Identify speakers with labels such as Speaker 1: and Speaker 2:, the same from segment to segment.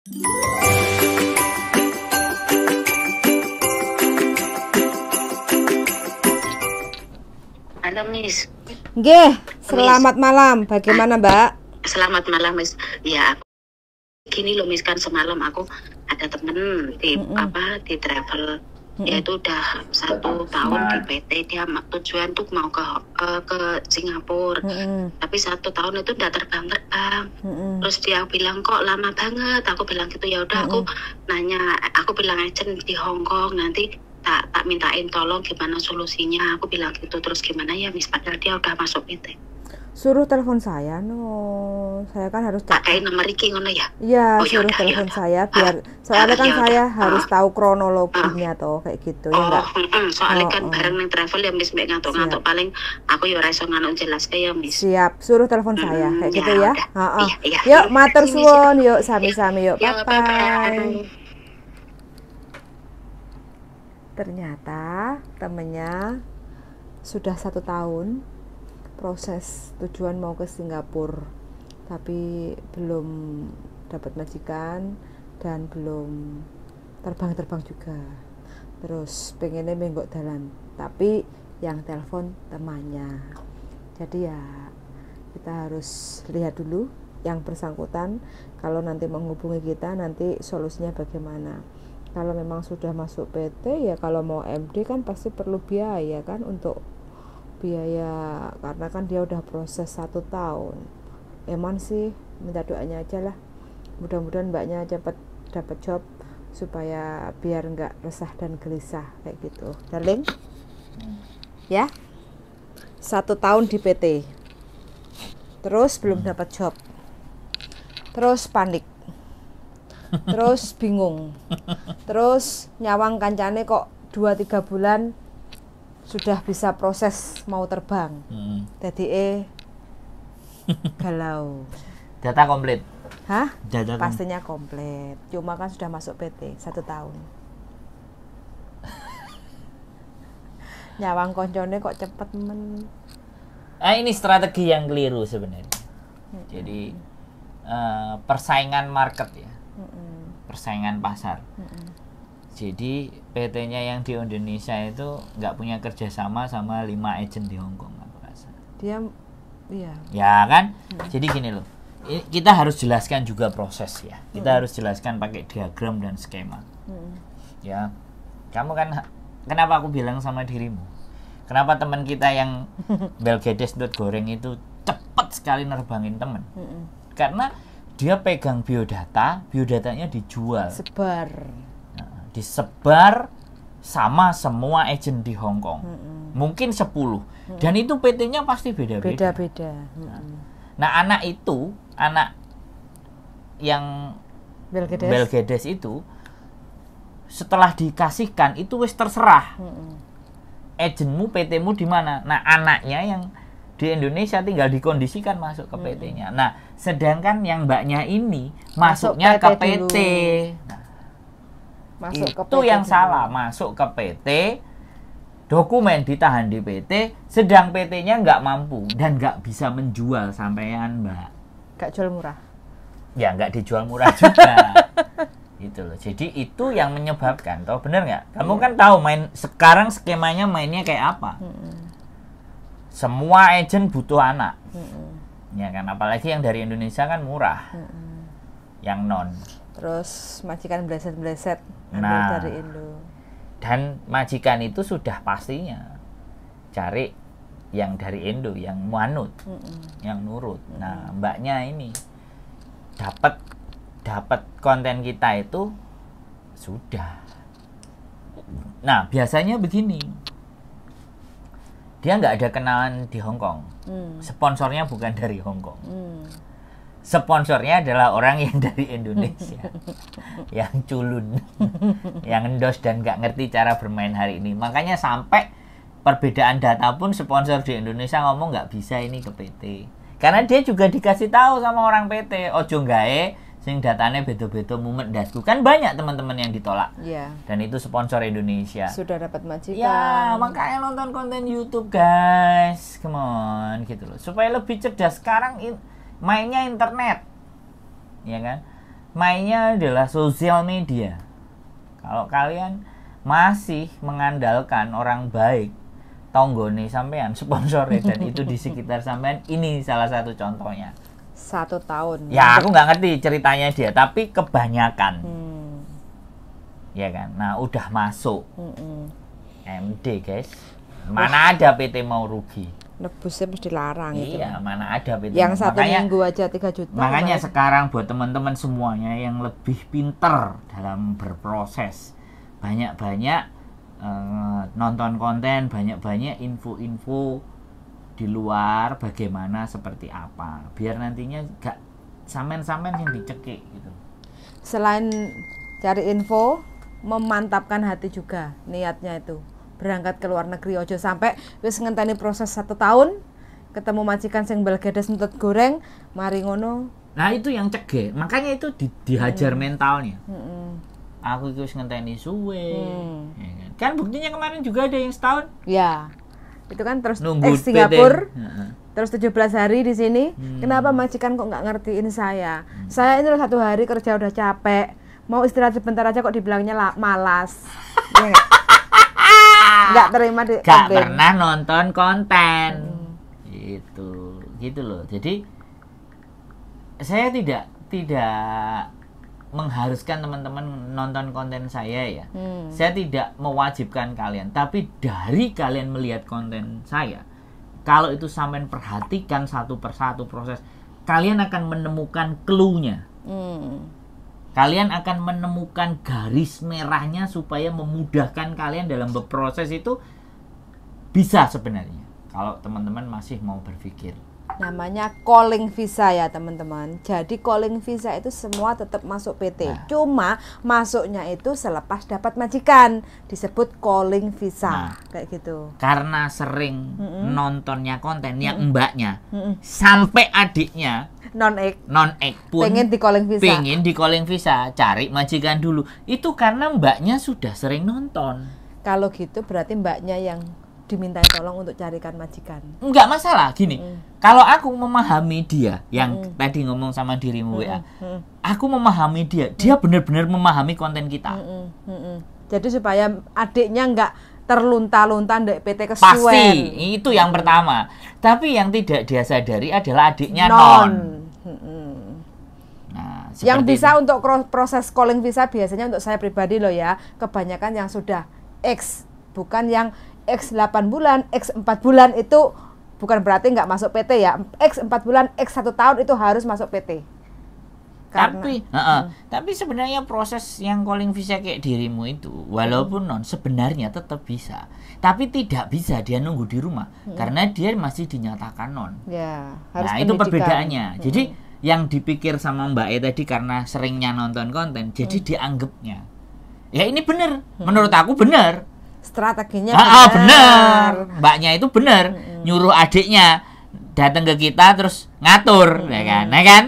Speaker 1: Halo Miss.
Speaker 2: Nggih, selamat malam. Bagaimana Mbak?
Speaker 1: Selamat malam Miss. Ya, aku gini loh Miss, kan semalam aku ada temen di di travel. Dia itu udah 1 tahun di PT, dia tujuan tuh mau ke Singapura. Tapi 1 tahun itu udah terbang. Terus dia bilang kok lama banget. Aku bilang gitu, ya udah aku nanya, aku bilang agent di Hong Kong nanti tak mintain tolong gimana solusinya. Aku bilang gitu. Terus gimana ya Miss, padahal dia udah masuk PT.
Speaker 2: Suruh telepon saya, saya kan harus
Speaker 1: pakai nomor iki ngono ya.
Speaker 2: Iya, suruh telepon saya biar soalnya kan saya harus tahu kronologinya toh kayak gitu ya enggak.
Speaker 1: Soalnya kan bareng ning travel ya Miss, mek ngantuk-ngantuk paling aku ya ora iso ngantuk jelas ya Miss.
Speaker 2: Siap, suruh telepon saya kayak gitu ya.
Speaker 1: Iya.
Speaker 2: Yuk matur suwun, yuk sami-sami yuk. Bye. Ternyata temennya sudah 1 tahun proses tujuan mau ke Singapura, tapi belum dapat majikan dan belum terbang juga. Terus pengennya menggok dalan, tapi yang telepon temannya. Jadi ya kita harus lihat dulu yang bersangkutan. Kalau nanti menghubungi kita, nanti solusinya bagaimana. Kalau memang sudah masuk PT, ya kalau mau MD kan pasti perlu biaya kan, untuk biaya karena kan dia udah proses 1 tahun. Emang sih minta doanya aja lah, mudah-mudahan mbaknya cepat dapat job supaya biar nggak resah dan gelisah kayak gitu, darling. Ya, 1 tahun di PT, terus belum dapat job, terus panik, terus bingung, terus nyawang kancane kok 2-3 bulan sudah bisa proses mau terbang. Jadi galau.
Speaker 3: Data komplit.
Speaker 2: Hah? Pastinya komplit. Cuma kan sudah masuk PT 1 tahun. Nyawang koncone kok cepet men.
Speaker 3: Ini strategi yang keliru sebenarnya. Jadi persaingan market ya. Persaingan pasar. Jadi PT-nya yang di Indonesia itu nggak punya kerjasama sama 5 agent di Hong Kong, aku rasa.
Speaker 2: Dia, iya.
Speaker 3: Ya kan? Jadi gini loh, kita harus jelaskan juga proses ya. Kita harus jelaskan pakai diagram dan skema. Ya, kamu kan, kenapa aku bilang sama dirimu? Kenapa teman kita yang belgedes.goreng itu cepat sekali nerbangin temen? Karena dia pegang biodatanya dijual. Disebar sama semua agent di Hong Kong. Mungkin 10. Dan itu PT-nya pasti beda-beda. Nah, anak yang belgedes itu setelah dikasihkan itu wis terserah. Agentmu, PT-mu di mana? Nah, anaknya yang di Indonesia tinggal dikondisikan masuk ke PT-nya. Nah, sedangkan yang mbaknya ini masuknya ke PT. Masuk itu ke PT yang dulu. Salah, masuk ke PT, dokumen ditahan di PT, sedang PT-nya nggak mampu dan nggak bisa menjual sampean mbak.
Speaker 2: Nggak jual murah?
Speaker 3: Ya nggak dijual murah juga. Gitu loh. Jadi itu yang menyebabkan, toh bener nggak? Kamu kan tahu sekarang skemanya mainnya kayak apa? Semua agent butuh anak, ya kan? Apalagi yang dari Indonesia kan murah, yang non.
Speaker 2: Terus majikan bleset-bleset dari Indo.
Speaker 3: Dan majikan itu sudah pastinya cari yang dari Indo, yang manut, yang nurut. Nah, mbaknya ini dapat konten kita itu sudah. Nah, biasanya begini. Dia nggak ada kenalan di Hong Kong. Sponsornya bukan dari Hong Kong. Sponsornya adalah orang yang dari Indonesia, yang culun, yang endos dan nggak ngerti cara bermain hari ini. Makanya sampai perbedaan data pun sponsor di Indonesia ngomong nggak bisa ini ke PT. Karena dia juga dikasih tahu sama orang PT, ojo gae sing datanya beto-beto mumet dasku. Kan banyak teman-teman yang ditolak.
Speaker 2: Yeah.
Speaker 3: Dan itu sponsor Indonesia.
Speaker 2: Sudah dapat majikan.
Speaker 3: Ya, makanya nonton konten YouTube, guys. Come on, gitu loh. Supaya lebih cerdas. Sekarang mainnya internet. Ya kan? mainnya adalah sosial media. Kalau kalian masih mengandalkan orang baik, tonggone sampean, sponsore dan itu di sekitar sampean, ini salah satu contohnya.
Speaker 2: 1 tahun.
Speaker 3: Ya, aku nggak ngerti ceritanya dia, tapi kebanyakan. Ya kan? Nah, udah masuk MD, guys. Mana ada PT mau rugi?
Speaker 2: Nebusnya mesti larang itu.
Speaker 3: Iya, mana ada PT.
Speaker 2: Yang 1 minggu aja 3 juta.
Speaker 3: Makanya sekarang buat teman-teman semuanya yang lebih pinter dalam berproses, banyak-banyak nonton konten, banyak-banyak info-info di luar bagaimana seperti apa, biar nantinya gak samen-samen yang dicekik gitu.
Speaker 2: Selain cari info, memantapkan hati juga niatnya itu. Berangkat ke luar negeri ojo sampai wis ngenteni proses 1 tahun ketemu majikan sing belgedes nutut goreng mari ngono.
Speaker 3: Nah, itu yang cegek. Makanya itu dihajar mentalnya. Aku itu ngenteni suwe. Ya kan buktinya kemarin juga ada yang setahun.
Speaker 2: Ya. Itu kan terus
Speaker 3: nunggu
Speaker 2: Singapura. Terus 17 hari di sini. Kenapa majikan kok nggak ngertiin saya? Saya ini 1 hari kerja udah capek. Mau istirahat sebentar aja kok dibilangnya malas. Ya, nggak terima di
Speaker 3: gak pernah nonton konten. Gitu loh. Jadi saya tidak mengharuskan teman-teman nonton konten saya ya. Saya tidak mewajibkan kalian, tapi dari kalian melihat konten saya, kalau itu sampean perhatikan satu persatu proses, kalian akan menemukan clue-nya. Kalian akan menemukan garis merahnya supaya memudahkan kalian dalam berproses itu bisa sebenarnya. Kalau teman-teman masih mau berpikir.
Speaker 2: Namanya calling visa ya teman-teman. Jadi calling visa itu semua tetap masuk PT. Cuma masuknya itu selepas dapat majikan. Disebut calling visa. Kayak gitu.
Speaker 3: Karena sering nontonnya konten yang mbaknya sampai adiknya non-ek pun
Speaker 2: pengen di calling visa.
Speaker 3: Cari majikan dulu. Itu karena mbaknya sudah sering nonton.
Speaker 2: Kalau gitu berarti mbaknya yang diminta tolong untuk carikan majikan.
Speaker 3: Enggak masalah, gini. Kalau aku memahami dia, yang tadi ngomong sama dirimu WA, aku memahami dia, dia benar-benar memahami konten kita.
Speaker 2: Jadi supaya adiknya enggak terlunta-lunta ndek PT kesuwen.
Speaker 3: Pasti, itu yang pertama. Tapi yang tidak dia sadari adalah adiknya non. Nah,
Speaker 2: yang bisa itu. Untuk proses calling visa biasanya untuk saya pribadi loh ya, kebanyakan yang sudah X, bukan yang X 8 bulan, X 4 bulan itu bukan berarti nggak masuk PT ya. X 4 bulan, X 1 tahun itu harus masuk PT.
Speaker 3: Tapi sebenarnya proses yang calling visa kayak dirimu itu, walaupun non, sebenarnya tetap bisa. Tapi tidak bisa dia nunggu di rumah karena dia masih dinyatakan non.
Speaker 2: Ya, harus
Speaker 3: itu perbedaannya. Jadi yang dipikir sama Mbak E tadi karena seringnya nonton konten, jadi dianggapnya ya ini benar. Menurut aku benar.
Speaker 2: Strateginya
Speaker 3: benar. Mbaknya itu benar. Nyuruh adiknya datang ke kita terus ngatur, ya kan? Nah kan?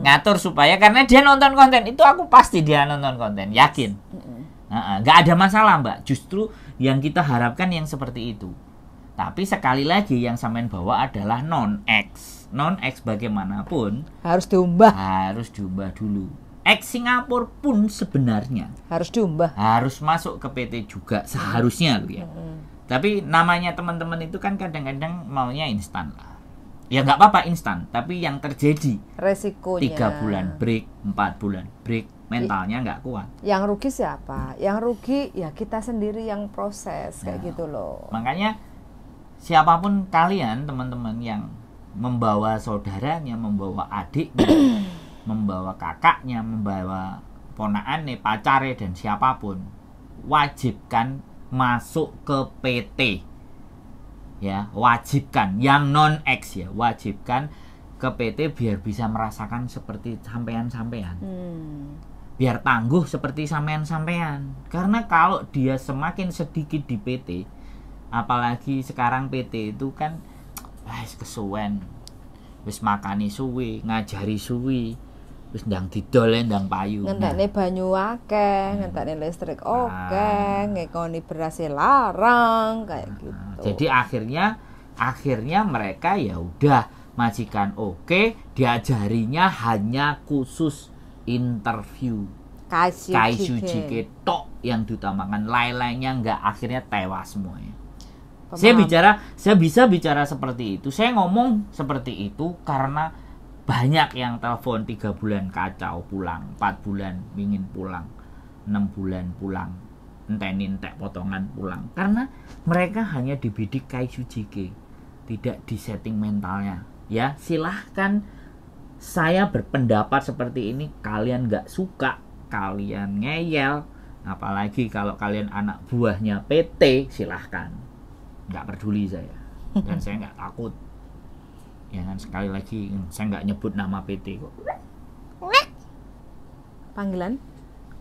Speaker 3: Ngatur supaya karena dia nonton konten itu, aku pasti dia nonton konten, yakin. Nggak ada masalah, Mbak. Justru yang kita harapkan yang seperti itu. Tapi sekali lagi yang sampean bawa adalah non-X. Non-X bagaimanapun
Speaker 2: harus diubah.
Speaker 3: Harus diubah dulu. Ex Singapura pun sebenarnya
Speaker 2: harus diubah,
Speaker 3: harus masuk ke PT juga seharusnya loh ya. Tapi namanya teman-teman itu kan kadang-kadang maunya instan lah. Ya nggak apa-apa instan, tapi yang terjadi
Speaker 2: resikonya
Speaker 3: 3 bulan break, 4 bulan break, mentalnya nggak kuat.
Speaker 2: Yang rugi siapa? Yang rugi ya kita sendiri yang proses kayak gitu loh.
Speaker 3: Makanya siapapun kalian teman-teman yang membawa saudaranya, membawa adiknya, membawa kakaknya, membawa ponakannya, pacarnya dan siapapun, wajibkan masuk ke PT. Ya, wajibkan yang non-X ya, wajibkan ke PT biar bisa merasakan seperti sampean-sampean. Biar tangguh seperti sampean-sampean. Karena kalau dia semakin sedikit di PT, apalagi sekarang PT itu kan kesuwen. Wis makani suwi, ngajari suwi. Wis ndang didol ndang payu.
Speaker 2: Ngentekne banyu akeh, ngentekne listrik akeh, ngekoni beras larang kayak gitu.
Speaker 3: Jadi akhirnya mereka ya udah majikan oke, diajarinya hanya khusus interview Kaisujike tok yang diutamakan, lain-lainnya enggak, akhirnya tewas semuanya. Saya bisa bicara seperti itu, saya ngomong seperti itu karena banyak yang telepon 3 bulan kacau pulang, 4 bulan ingin pulang, 6 bulan pulang, entek potongan pulang, karena mereka hanya dibidik Kaisujike, tidak di setting mentalnya. Ya silahkan saya berpendapat seperti ini, kalian nggak suka, kalian ngeyel, apalagi kalau kalian anak buahnya PT, silahkan, nggak peduli saya, dan saya nggak takut. Ya kan, sekali lagi saya nggak nyebut nama PT kok.
Speaker 2: Panggilan?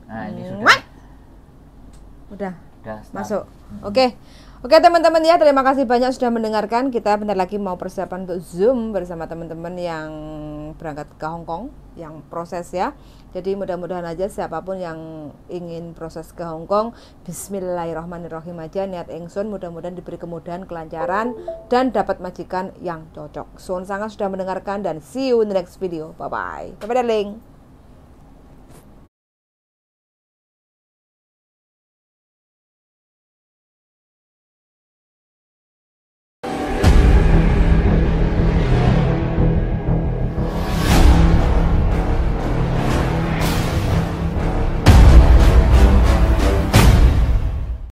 Speaker 3: Nah, ini sudah
Speaker 2: masuk. Oke teman-teman ya, terima kasih banyak sudah mendengarkan. Kita bentar lagi mau persiapan untuk Zoom bersama teman-teman yang berangkat ke Hong Kong, yang proses ya. Jadi mudah-mudahan aja siapapun yang ingin proses ke Hong Kong, bismillahirrahmanirrahim aja, niat ingsun, mudah-mudahan diberi kemudahan, kelancaran, dan dapat majikan yang cocok. Suwun sangat sudah mendengarkan, dan see you in the next video. Bye-bye. Bye-bye darling.